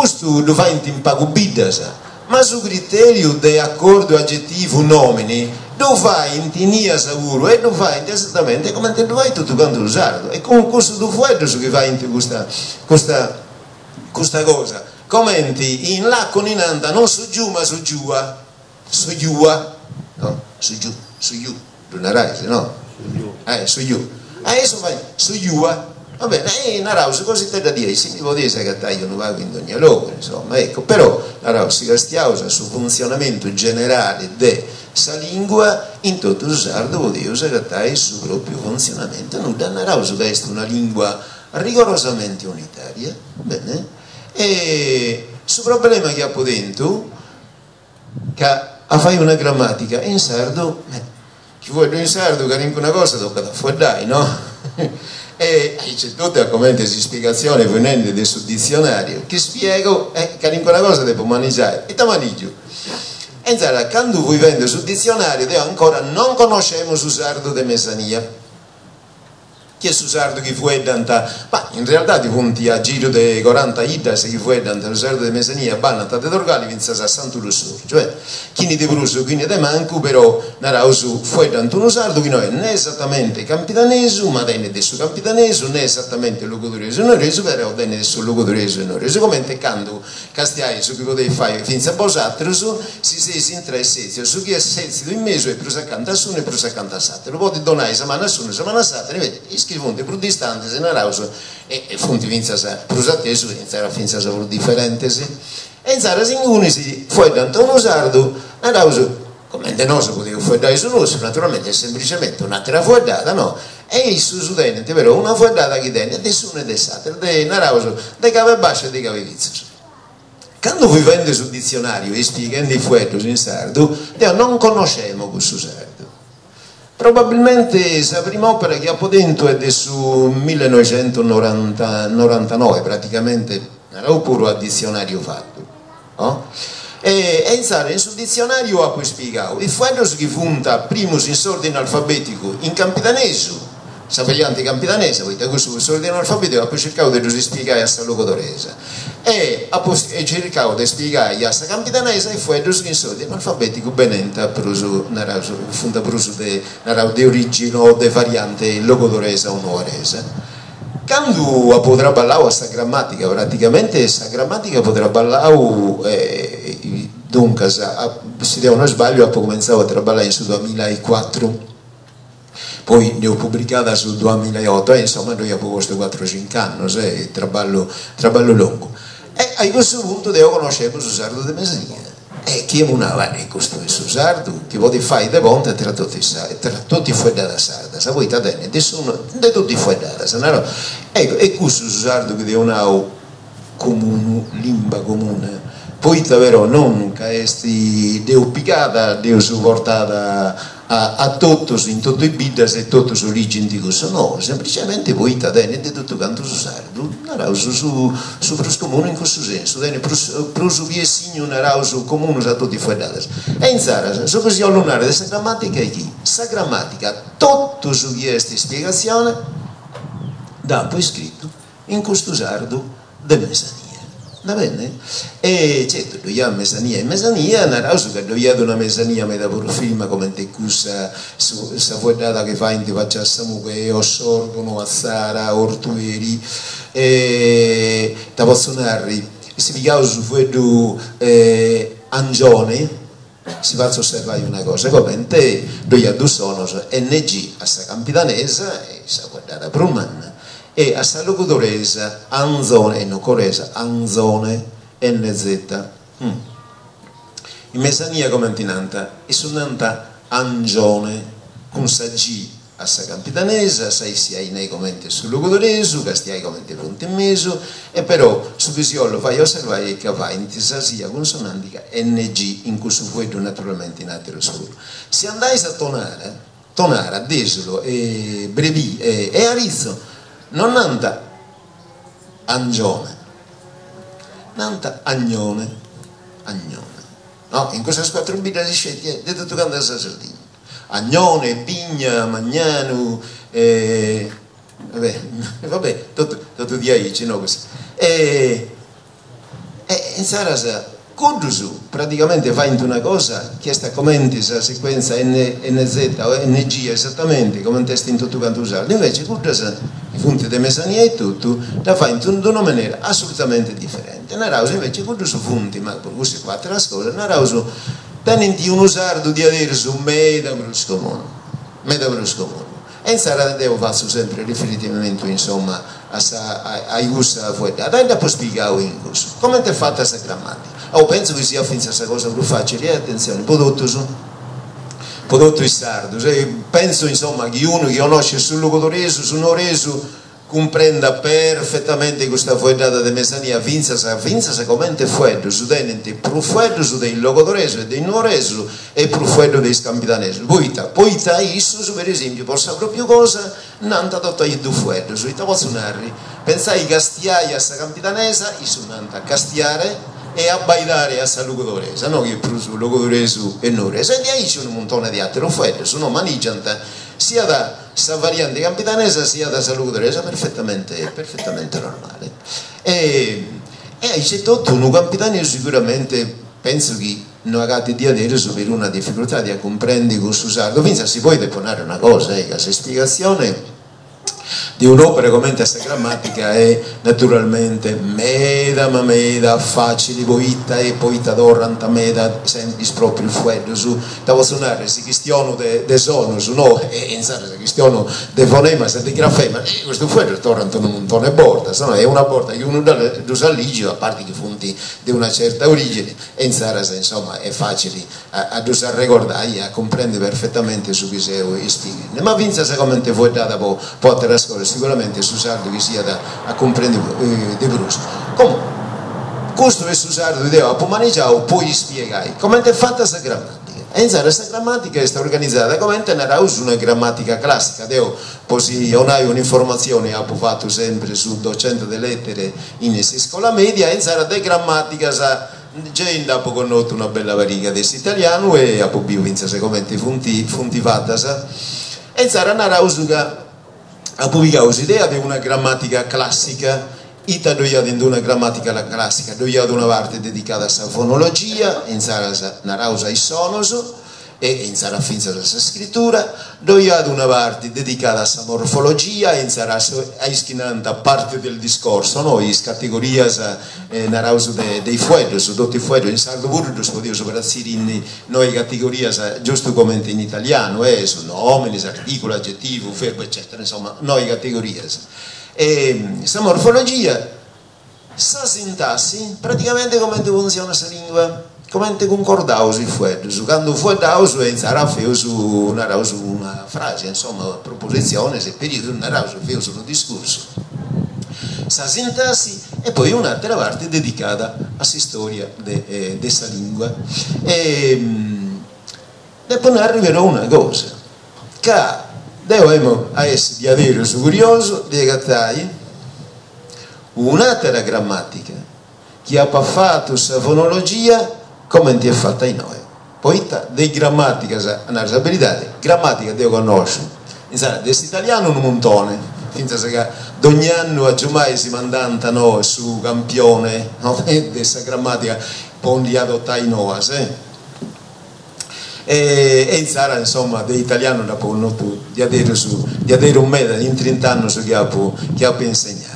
questo lo fa in pagubidas, ma su criterio di accordo aggettivo nomini lo fai in tinia sicuro e lo fai esattamente come te lo fai tutto quanto lo sardo, e con questo tu fai che fai in questa cosa. Commenti in là con in anda non su giù ma su giù, no? Su giù, non arraisi, no? Su giù, adesso fai su giù, va bene, narausi così te da dire, se mi vuol dire che io non vado in ogni luogo, insomma, ecco, però narausi castiausa sul funzionamento generale della lingua in tutto il sardo vuol dire che sul proprio funzionamento non da narausi che è una lingua rigorosamente unitaria, bene? E sul problema che ha dentro che fai una grammatica in sardo, chi vuole in sardo che anche una cosa tocca da fuori, no? E c'è tutta come spiegazione venendo sul dizionario che spiego che anche una cosa devo mangiare e te manigio. E allora quando voi vende sul dizionario ancora non conosciamo il sardo di Mesania, che è il sardo che fu edanta, ma in realtà di punti a giro di 40 idas che fu edanta il sardo di Mesania bannata di Dorgali vinza a Santo Lussur, cioè chi di Brusso quindi di Manco, però narausu fu edanta uno sardo che non è né esattamente campitanesu ma denne del suo campitanesu né esattamente locutoreso non reso, però denne del suo locutoreso non reso, come te quando castiai su che potevi fare finza posatero su si sesi in tre sezi su chi è sezio in mezzo e prusa canta su e prusa canta satero, poi donai samana su e samana satero, vedi scrivono più distanti se narauso e fonti vinza prusatesu inizierà finza sa differente e inizierà singuni si fu tanto uno sardo narauso come de noso potevo fuordare su nostro, naturalmente è semplicemente un'altra fuordata, no? E il su sudente però una fuordata che denne nessuno è de satero de narauso de cave basce e de cave vizzo. Quando vi vende sul dizionario e spiegando i fuerdos in sardo non conosciamo questo sardo. Probabilmente la prima opera che ha dentro è del 1999, praticamente era pure a dizionario fatto, no? E in sul dizionario ha poi spiegato il fuerdos che funta primus in ordine alfabetico in campitanesu, sa variante campitanese, poi da questo ordine alfabetico ha poi cercato di spiegare a questa locutoresa e cercato di spiegare a questa campitanese il fuerdos che in ordine alfabetico benente ha preso funta preso di origine o di variante locutoresa o nuoresa. Quando potrà ballare questa grammatica, praticamente questa grammatica potrà ballare dunque se non sbaglio ha cominciato a traballare sul 2004, poi ne ho pubblicata sul 2008 e insomma noi abbiamo questo 4-5 anni, traballo lungo e a questo punto devo conoscere questo sardo di Mesania e chi è una varia questo sardo che vuoi fare di ponte tra tutti fuori da sarda sa voi tatene nessuno di tutti fuori da sarda ecco e questo sardo che devo una comune limba comune poi davvero non che è deoppicata devo supportata a tutto in tutto i bidas e tutto sull'origine di questo no, semplicemente poi tatene di tutto quanto su sardo narauso su proscomune in questo senso tene prosu vie signo narauso comune a tutti fuori da e in Zara so così allunare questa grammatica è chi? Questa grammatica tutto su questa spiegazione da poi scritto in questo sardo de Mesania. Va bene? E certo, noi abbiamo Mesania e Mesania, narauso che noi abbiamo una Mesania ma da pure film come te questa fuordata che fa in ti faccia a Samuche o sorgono a Zara, Ortueri e da posso narri si picava su fuordo Angione si fa osservare una cosa come te noi abbiamo sono NG a sta campitanesa e sa guardata Pruman e a sta locutoresa Anzone e non coresa Anzone NZ in Mesania come antinanta e suonanta Angione con sa G a sta campitanesa sai sia in ei commente sul locutoresu che stia commente punto in mezzo e però su visiolo fai osservare che va in tisasia consonantica NG in cui su fuoco naturalmente in altro scuro se andai a tonare a desolo e brevi e arizzo non nanta Angione nanta Agnone no? In queste quattro bide si sceglie di tutto quanto la Sardegna Agnone, Pigna, Magnano vabbè tutto di aici no? e in Sarasa Kudusu praticamente fa una cosa che sta commenti la sequenza NZ o NG esattamente come un test in tutto quanto usato, invece Kudusu i punti di mesania e tutto la fa in una maniera assolutamente differente. Narauso invece Kudusu punti, ma per queste quattro le cose, Narauso tenenti un usardo di avere su meda brusco mono. E in Sara devo fare sempre riferimento insomma ai gusti fuori. Adesso poi spiegare in questo. Come è fatta questa grammatica? Penso che sia finita questa cosa più facile, attenzione, prodotto il sardo, penso insomma che uno che conosce sul logotoreso, sul noreso, comprenda perfettamente questa fuedata di mesania, vinza come è fueddo, su tenente più fueddo su dei logotoreso e dei noreso e più fueddo dei scampitanesi. Poita isso, per esempio, possa proprio cosa, nanta tutto il du fueddo, su ita posso narri, pensai castiai a sta campitanesa, isso nanta castiare e abbaidare a sta logotoresa, non che più su logotoreso e noreso, e di ahí c'è un montone di altri fueddo, sono manigianta sia da questa variante campitanesa sia da salutaresa perfettamente normale e c'è tutto un campitanese sicuramente penso che non abbiate di avere per una difficoltà di comprendere con Susardo, pensa si può deponere una cosa, questa spiegazione di un'opera come questa grammatica è naturalmente meda facile poita e poita dorranta meda senti proprio il fuello su devo suonare se cristiano de sono su no e insare se cristiano de fonema se de grafema questo fuello torranta non è borda sono è una borda che uno usa ligio a parte che fonti di una certa origine e insare insomma è facile ad usare ricordare a comprendere perfettamente su chi sei spiegare ma vinza se come te vuoi data può a scuola sicuramente su sardo che sia da comprendere di brusco comunque questo è su sardo idea può maneggiare poi spiegare come è fatta questa grammatica e questa grammatica è organizzata come è una grammatica classica così non hai un'informazione che ho fatto sempre sul docente delle lettere in scuola media e sarà di grammatica già dopo conosco una bella variga dell'italiano e a poi vince secondo funti fatta e sarà una usuga ha pubblicato l'idea di una grammatica classica, ita doiad in una grammatica classica, doiad una parte dedicata alla fonologia, in Sara narausa i sonoso, e in Sara finza la scrittura, doiad una parte dedicata alla morfologia, in Sara a ischinanta parte del discorso, noi categorie narauso dei fuellos, su tutti i fuellos, in sardo burdo, potevo soprattutto in noi categorie, giusto come in italiano, su nomini, articolo, aggettivo, verbo, eccetera, insomma, noi categorie. E questa morfologia, questa sintassi, praticamente come funziona questa lingua? Come concordauso il fuello, quando fuello è una frase, insomma, una proposizione, se periodo narauso è un discorso. Sa sintassi e poi un'altra parte dedicata alla storia di questa lingua. E poi arriverò una cosa, che dobbiamo essere di avere su curioso di cattare un'altra grammatica che ha fatto questa fonologia come ti è fatta in noi. Poi dei grammatica, grammatica devo conoscere, dell'italiano un montone, finché ogni anno a Giumai si mandano su campione di questa grammatica, poi li adottare in noi. E in Sara insomma dell'italiano di avere un mese in 30 anni che ha insegnato.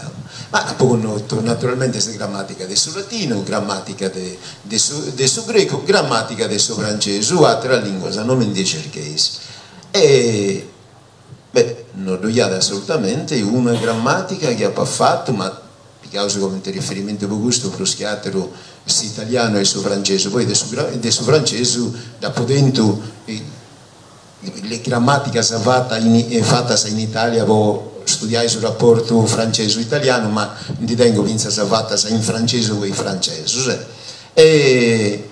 Ma poi naturalmente questa grammatica del suo latino, grammatica del suo greco, grammatica del suo francese, o altra lingua, non mi dice cerchese. E beh, non dobbiamo assolutamente una grammatica che ha fatto, ma di causa come riferimento per gusto, per schiattero l'italiano e il suo francese, poi del suo francese, dopo dentro le grammatiche fatte in Italia, studiare sul rapporto francese-italiano, ma di tengo vinza fatta in francese o in francese. E